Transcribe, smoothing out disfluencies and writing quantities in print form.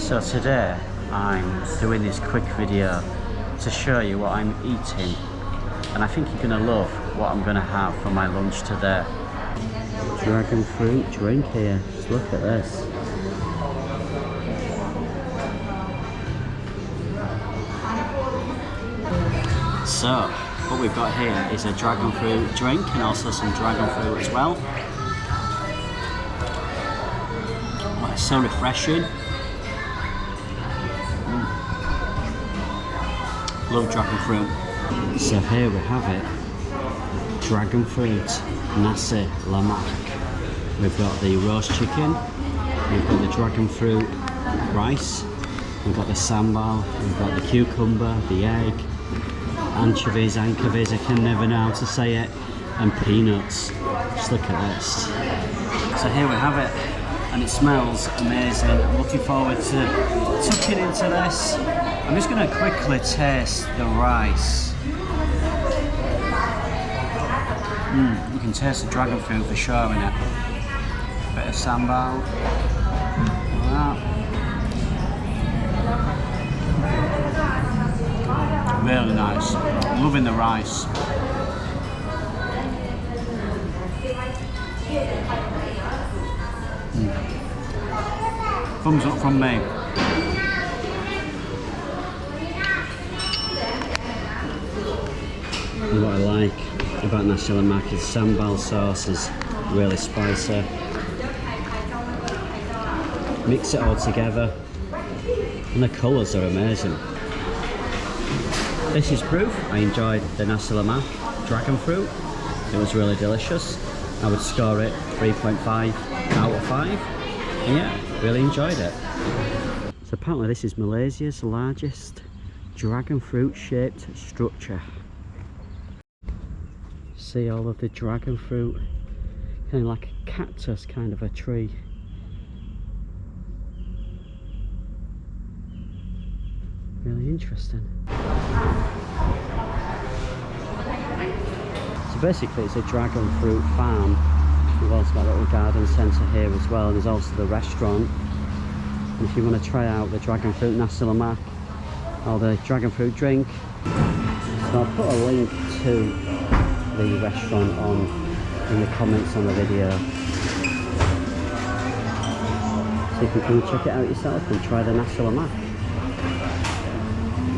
So today I'm doing this quick video to show you what I'm eating, and I think you're going to love what I'm going to have for my lunch today. Dragon fruit drink here, just look at this. So what we've got here is a dragon fruit drink and also some dragon fruit as well. Oh, it's so refreshing. Love dragon fruit. So here we have it, Dragon Fruit Nasi Lemak. We've got the roast chicken, we've got the dragon fruit rice, we've got the sambal, we've got the cucumber, the egg, anchovies, I can never know how to say it, and peanuts. Just look at this. So here we have it, and it smells amazing. I'm looking forward to tucking into this. I'm just going to quickly taste the rice. You can taste the dragon fruit for sure in it. Bit of sambal. Like that. Really nice. Loving the rice. Thumbs up from me. And what I like about Nasi Lemak is sambal sauce is really spicy. Mix it all together, and the colours are amazing. This is proof I enjoyed the Nasi Lemak dragon fruit. It was really delicious. I would score it 3.5 out of 5. And yeah, really enjoyed it. So apparently this is Malaysia's largest dragon fruit shaped structure. See all of the dragon fruit, kind of like a cactus kind of a tree. Really interesting. So basically it's a dragon fruit farm. We've also got a little garden centre here as well. There's also the restaurant. And if you want to try out the dragon fruit Nasi Lemak or the dragon fruit drink, so I'll put a link to the restaurant in the comments on the video, so you can come and check it out yourself and try the Nasi Lemak.